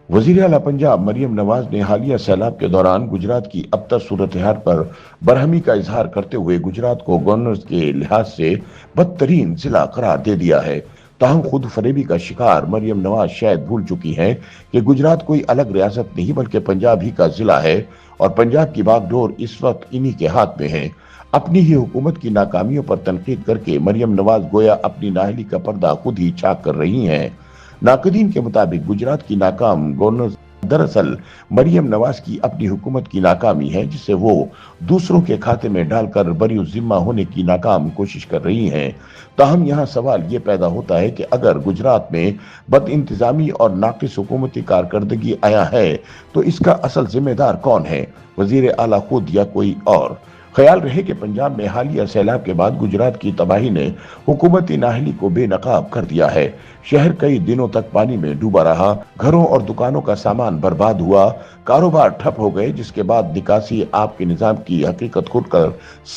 وزیر اعلیٰ پنجاب مریم نواز نے حالیہ سیلاب کے دوران گجرات کی ابتر صورتحال پر برہمی کا اظہار کرتے ہوئے گجرات کو گورننس کے لحاظ سے بدترین ضلع قرار دے دیا ہے۔ تاہم خود فریبی کا شکار مریم نواز شاید بھول چکی ہیں کہ گجرات کوئی الگ ریاست نہیں بلکہ پنجاب ہی کا ضلع ہے اور پنجاب کی باغ ڈور اس وقت انہی کے ہاتھ میں ہے۔ اپنی ہی حکومت کی ناکامیوں پر تنقید کر کے مریم نواز گویا اپنی نااہلی کا پردہ خود ہی چاک کر رہی ہیں۔ ناقدین کے مطابق گجرات کی ناکام گورنر دراصل مریم نواز کی اپنی حکومت کی ناکامی ہے جسے وہ دوسروں کے کھاتے میں ڈال کر بری ذمہ ہونے کی ناکام کوشش کر رہی ہیں۔ تاہم یہاں سوال یہ پیدا ہوتا ہے کہ اگر گجرات میں بد انتظامی اور ناقص حکومتی کارکردگی آیا ہے تو اس کا اصل ذمہ دار کون ہے، وزیر اعلیٰ خود یا کوئی اور؟ خیال رہے کہ پنجاب میں حالیہ سیلاب کے بعد گجرات کی تباہی نے حکومتی نااہلی کو بے نقاب کر دیا ہے۔ شہر کئی دنوں تک پانی میں ڈوبا رہا، گھروں اور دکانوں کا سامان برباد ہوا، کاروبار ٹھپ ہو گئے، جس کے بعد نکاسی آب کے نظام کی حقیقت کھل کر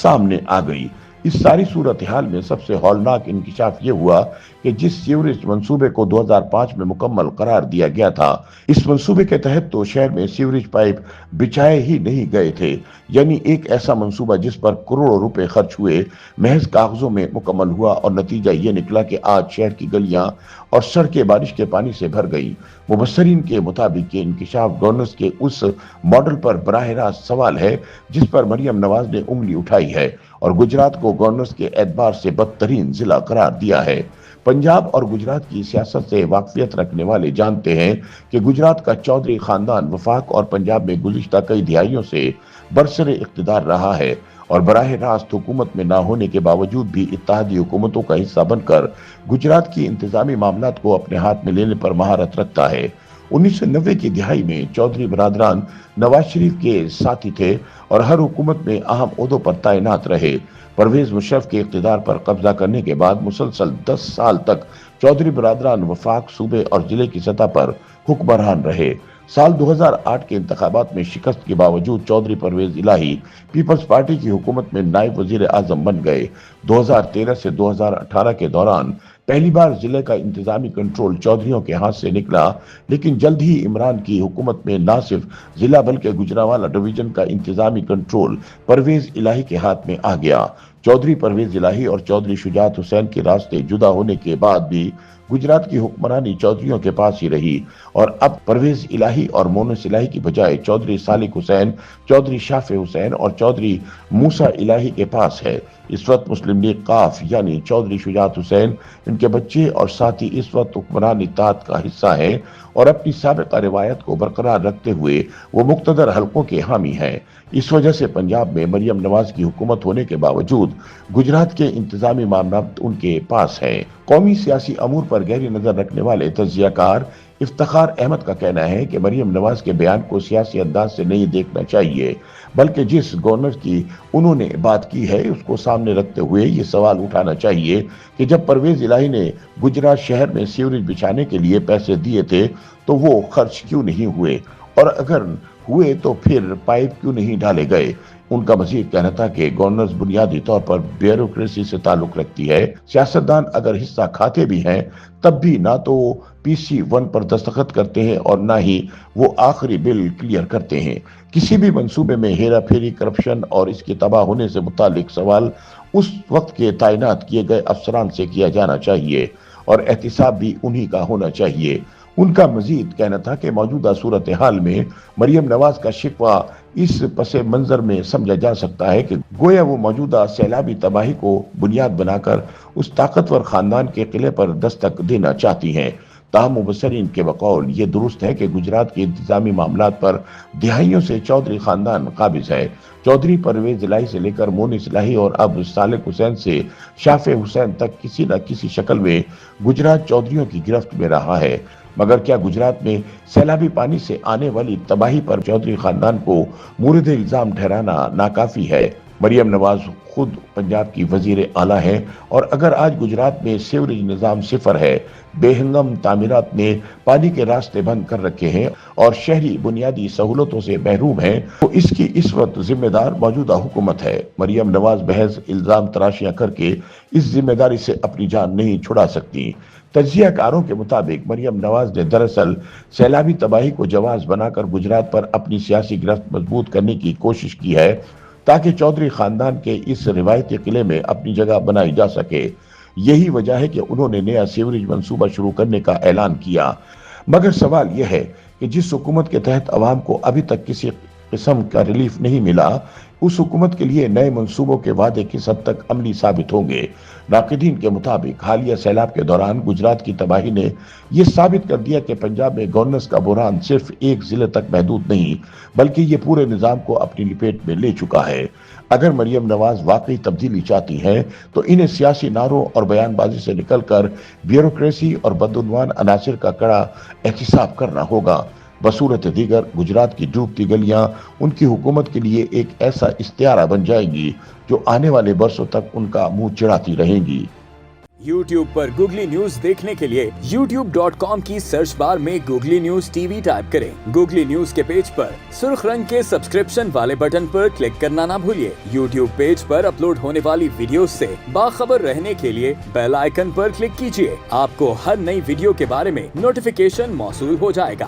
سامنے آ گئی۔ اس ساری صورتحال میں سب سے ہولناک انکشاف یہ ہوا کہ جس سیوریج منصوبے کو 2005 میں مکمل قرار دیا گیا تھا، اس منصوبے کے تحت تو شہر میں سیوریج پائپ بچھائے ہی نہیں گئے تھے، یعنی ایک ایسا منصوبہ جس پر کروڑوں روپے خرچ ہوئے محض کاغذوں میں مکمل ہوا اور نتیجہ یہ نکلا کہ آج شہر کی گلیاں اور سڑکیں بارش کے پانی سے بھر گئی۔ مبصرین کے مطابق یہ انکشاف گورننس کے اس ماڈل پر براہ راست سوال ہے جس پر مریم نواز نے انگلی اٹھائی ہے اور گجرات کو گورننس کے اعتبار سے بدترین ضلع قرار دیا ہے۔ پنجاب اور گجرات کی سیاست سے واقفیت رکھنے والے جانتے ہیں کہ گجرات کا چودھری خاندان وفاق اور پنجاب میں گزشتہ کئی دہائیوں سے برسر اقتدار رہا ہے اور براہ راست حکومت میں نہ ہونے کے باوجود بھی اتحادی حکومتوں کا حصہ بن کر گجرات کی انتظامی معاملات کو اپنے ہاتھ میں لینے پر مہارت رکھتا ہے۔ 1990 کی دہائی میں چودھری برادران نواز شریف کے ساتھی تھے اور ہر حکومت میں اہم عہدوں پر تعینات رہے۔ پرویز مشرف کے اقتدار پر قبضہ کرنے کے بعد مسلسل 10 سال تک چودھری برادران وفاق صوبے اور ضلع کی سطح پر حکمران رہے۔ سال 2008 کے انتخابات میں شکست کے باوجود چودھری پرویز الہی پیپلز پارٹی کی حکومت میں نائب وزیر اعظم بن گئے۔ 2013 سے 2018 کے دوران پہلی بار ضلع کا انتظامی کنٹرول چودھریوں کے ہاتھ سے نکلا، لیکن جلد ہی عمران کی حکومت میں نہ صرف ضلع بلکہ گوجرانوالہ ڈویژن کا انتظامی کنٹرول پرویز الہی کے ہاتھ میں آ گیا۔ چودھری پرویز الہی اور چودھری شجاعت حسین کے راستے جدا ہونے کے بعد بھی گجرات کی حکمرانی چودھریوں کے پاس ہی رہی اور اب پرویز الہی اور مونس الہی کی بجائے چودھری سالک حسین، چودھری شافع حسین اور چودھری موسیٰ الہی کے پاس ہے۔ اس وقت مسلم لیگ قاف یعنی چودھری شجاعت حسین، ان کے بچے اور ساتھی اس وقت حکمران اتحاد کا حصہ ہیں اور اپنی سابقہ روایت کو برقرار رکھتے ہوئے وہ مقتدر حلقوں کے حامی ہیں۔ اس وجہ سے پنجاب میں مریم نواز کی حکومت ہونے کے باوجود گجرات کے انتظامی معاملات ان کے پاس ہیں۔ قومی سیاسی امور پر گہری نظر رکھنے والے تجزیہ کار افتخار احمد کا کہنا ہے کہ مریم نواز کے بیان کو سیاسی انداز سے نہیں دیکھنا چاہیے، بلکہ جس گورنر کی انہوں نے بات کی ہے اس کو سامنے رکھتے ہوئے یہ سوال اٹھانا چاہیے کہ جب پرویز الہی نے گجرات شہر میں سیوریج بچھانے کے لیے پیسے دیے تھے تو وہ خرچ کیوں نہیں ہوئے، اور اگر ہوئے تو پھر پائپ کیوں نہیں ڈالے گئے۔ ان کا مزید کہنا تھا کہ گورننس بنیادی طور پر بیوروکریسی سے تعلق رکھتی ہے۔ سیاستدان اگر حصہ کھاتے بھی ہیں تب بھی نہ تو وہ PC-1 پر دستخط کرتے ہیں اور نہ ہی وہ آخری بل کلیئر کرتے ہیں۔ کسی بھی منصوبے میں ہیرا پھیری، کرپشن اور اس کے تباہ ہونے سے متعلق سوال اس وقت کے تعینات کیے گئے افسران سے کیا جانا چاہیے اور احتساب بھی انہی کا ہونا چاہیے۔ ان کا مزید کہنا تھا کہ موجودہ صورتحال میں مریم نواز کا شکوہ اس پس منظر میں سمجھا جا سکتا ہے کہ گویا وہ موجودہ سیلابی تباہی کو بنیاد بنا کر اس طاقتور خاندان کے قلعے پر دستک دینا چاہتی ہیں۔ تاہم مبصرین کے بقول یہ درست ہے کہ گجرات کے انتظامی معاملات پر دہائیوں سے چودھری خاندان قابض ہے۔ چودھری پرویز الہی سے لے کر مونس الہی اور اب سالک حسین سے شافع حسین تک کسی نہ کسی شکل میں گجرات چودھریوں کی گرفت میں رہا ہے۔ مگر کیا گجرات میں سیلابی پانی سے آنے والی تباہی پر چودھری خاندان کو مورد الزام ٹھہرانا ناکافی ہے؟ مریم نواز خود پنجاب کی وزیر اعلیٰ ہیں اور اگر آج گجرات میں سیوریج نظام صفر ہے، بے ہنگم تعمیرات نے پانی کے راستے بند کر رکھے ہیں اور شہری بنیادی سہولتوں سے محروم ہیں، تو اس کی اس وقت ذمہ دار موجودہ حکومت ہے۔ مریم نواز محض الزام تراشیاں کر کے اس ذمہ داری سے اپنی جان نہیں چھڑا سکتی۔ تجزیہ کاروں کے مطابق مریم نواز نے دراصل سیلابی تباہی کو جواز بنا کر گجرات پر اپنی سیاسی گرفت مضبوط کرنے کی کوشش کی ہے تاکہ چودھری خاندان کے اس روایتی قلعے میں اپنی جگہ بنائی جا سکے۔ یہی وجہ ہے کہ انہوں نے نیا سیوریج منصوبہ شروع کرنے کا اعلان کیا، مگر سوال یہ ہے کہ جس حکومت کے تحت عوام کو ابھی تک کسی قسم کا ریلیف نہیں ملا، اس حکومت کے لیے نئے منصوبوں کے وعدے کس حد تک عملی ثابت ہوں گے۔ ناقدین کے مطابق حالیہ سیلاب کے دوران گجرات کی تباہی نے یہ ثابت کر دیا کہ پنجاب میں گورننس کا بحران صرف ایک ضلع تک محدود نہیں بلکہ یہ پورے نظام کو اپنی لپیٹ میں لے چکا ہے۔ اگر مریم نواز واقعی تبدیلی چاہتی ہیں تو انہیں سیاسی نعروں اور بیان بازی سے نکل کر بیوروکریسی اور بدعنوان عناصر کا کڑا احتساب کرنا ہوگا۔ بصورت دیگر گجرات کی ڈوبتی گلیاں ان کی حکومت کے لیے ایک ایسا استعارہ بن جائیں گی جو آنے والے برسوں تک ان کا منہ چڑھاتی رہیں گی۔ YouTube پر گوگلی نیوز دیکھنے کے لیے youtube.com کی سرچ بار میں googly news T V type کریں۔ گوگلی نیوز کے پیج پر سرخ رنگ کے سبسکرپشن والے بٹن پر کلک کرنا نہ بھولیے۔ YouTube پیج پر اپلوڈ ہونے والی ویڈیوز سے باخبر رہنے کے لیے بیل آئیکن پر کلک کیجیے۔ آپ کو ہر نئی ویڈیو کے بارے میں نوٹیفیکیشن موصول ہو جائے گا۔